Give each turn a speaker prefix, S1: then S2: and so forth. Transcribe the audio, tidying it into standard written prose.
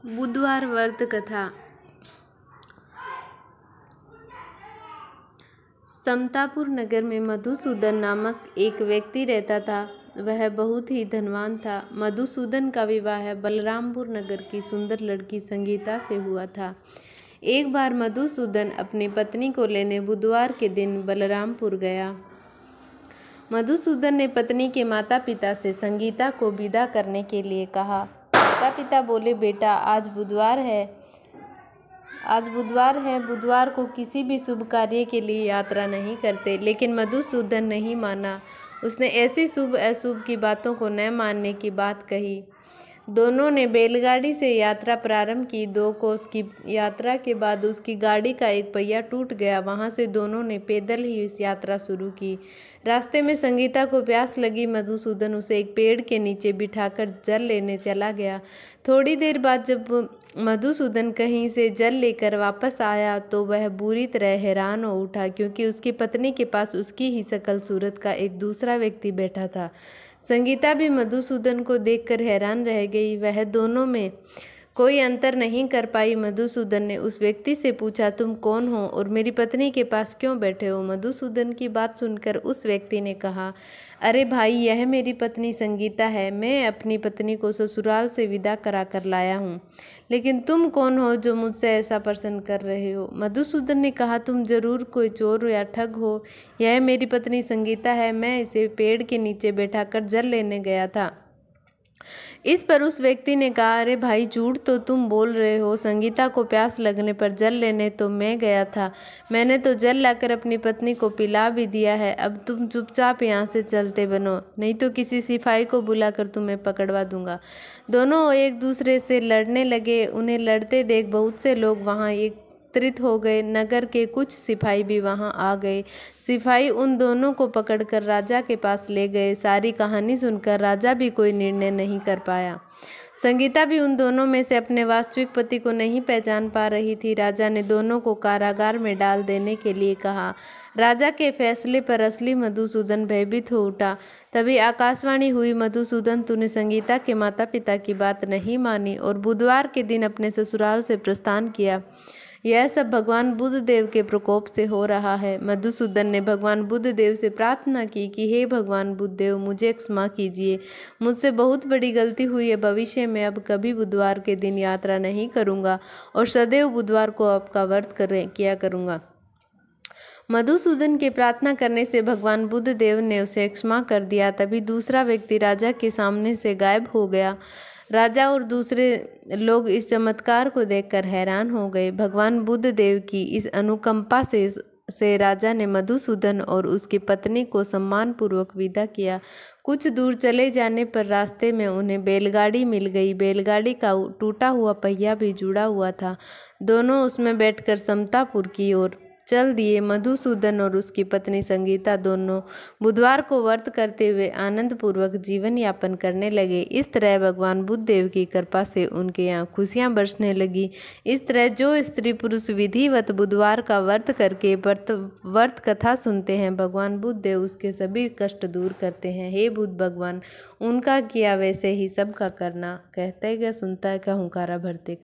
S1: बुधवार व्रत कथा। समतापुर नगर में मधुसूदन नामक एक व्यक्ति रहता था। वह बहुत ही धनवान था। मधुसूदन का विवाह बलरामपुर नगर की सुंदर लड़की संगीता से हुआ था। एक बार मधुसूदन अपनी पत्नी को लेने बुधवार के दिन बलरामपुर गया। मधुसूदन ने पत्नी के माता पिता से संगीता को विदा करने के लिए कहा। माता पिता बोले, बेटा आज बुधवार है, बुधवार को किसी भी शुभ कार्य के लिए यात्रा नहीं करते। लेकिन मधुसूदन नहीं माना। उसने ऐसी शुभ अशुभ की बातों को न मानने की बात कही। दोनों ने बैलगाड़ी से यात्रा प्रारंभ की। 2 कोस की यात्रा के बाद उसकी गाड़ी का एक पहिया टूट गया। वहां से दोनों ने पैदल ही इस यात्रा शुरू की। रास्ते में संगीता को प्यास लगी। मधुसूदन उसे एक पेड़ के नीचे बिठाकर जल लेने चला गया। थोड़ी देर बाद जब मधुसूदन कहीं से जल लेकर वापस आया तो वह बुरी तरह हैरान हो उठा, क्योंकि उसकी पत्नी के पास उसकी ही शकल सूरत का एक दूसरा व्यक्ति बैठा था। संगीता भी मधुसूदन को देखकर हैरान रह गई। वह दोनों में कोई अंतर नहीं कर पाई। मधुसूदन ने उस व्यक्ति से पूछा, तुम कौन हो और मेरी पत्नी के पास क्यों बैठे हो? मधुसूदन की बात सुनकर उस व्यक्ति ने कहा, अरे भाई, यह मेरी पत्नी संगीता है। मैं अपनी पत्नी को ससुराल से विदा करा कर लाया हूँ। लेकिन तुम कौन हो जो मुझसे ऐसा प्रश्न कर रहे हो? मधुसूदन ने कहा, तुम जरूर कोई चोर या ठग हो। यह मेरी पत्नी संगीता है। मैं इसे पेड़ के नीचे बैठाकर जल लेने गया था। इस पर उस व्यक्ति ने कहा, अरे भाई, झूठ तो तुम बोल रहे हो। संगीता को प्यास लगने पर जल लेने तो मैं गया था। मैंने तो जल लाकर अपनी पत्नी को पिला भी दिया है। अब तुम चुपचाप यहाँ से चलते बनो, नहीं तो किसी सिपाही को बुलाकर तुम्हें पकड़वा दूंगा। दोनों एक दूसरे से लड़ने लगे। उन्हें लड़ते देख बहुत से लोग वहाँ एकत्रित हो गए। नगर के कुछ सिपाही भी वहां आ गए। सिपाही उन दोनों को पकड़कर राजा के पास ले गए। सारी कहानी सुनकर राजा भी कोई निर्णय नहीं कर पाया। संगीता भी उन दोनों में से अपने वास्तविक पति को नहीं पहचान पा रही थी। राजा ने दोनों को कारागार में डाल देने के लिए कहा। राजा के फैसले पर असली मधुसूदन भयभीत हो उठा। तभी आकाशवाणी हुई, मधुसूदन, तूने संगीता के माता पिता की बात नहीं मानी और बुधवार के दिन अपने ससुराल से प्रस्थान किया। यह सब भगवान बुद्ध देव के प्रकोप से हो रहा है। मधुसूदन ने भगवान बुद्ध देव से प्रार्थना की कि हे भगवान बुद्ध देव, मुझे क्षमा कीजिए। मुझसे बहुत बड़ी गलती हुई है। भविष्य में अब कभी बुधवार के दिन यात्रा नहीं करूंगा और सदैव बुधवार को आपका व्रत किया करूंगा। मधुसूदन के प्रार्थना करने से भगवान बुद्ध देव ने उसे क्षमा कर दिया। तभी दूसरा व्यक्ति राजा के सामने से गायब हो गया। राजा और दूसरे लोग इस चमत्कार को देखकर हैरान हो गए। भगवान बुद्ध देव की इस अनुकंपा से राजा ने मधुसूदन और उसकी पत्नी को सम्मानपूर्वक विदा किया। कुछ दूर चले जाने पर रास्ते में उन्हें बैलगाड़ी मिल गई। बैलगाड़ी का टूटा हुआ पहिया भी जुड़ा हुआ था। दोनों उसमें बैठकर समतापुर की ओर चल दिए। मधुसूदन और उसकी पत्नी संगीता दोनों बुधवार को व्रत करते हुए आनंद पूर्वक जीवन यापन करने लगे। इस तरह भगवान बुद्ध देव की कृपा से उनके यहाँ खुशियाँ बरसने लगी। इस तरह जो स्त्री पुरुष विधिवत बुधवार का व्रत करके व्रत कथा सुनते हैं, भगवान बुद्ध देव उसके सभी कष्ट दूर करते हैं। हे बुद्ध भगवान, उनका किया वैसे ही सबका करना। कहते गया सुनता है का हुंकारा भरते।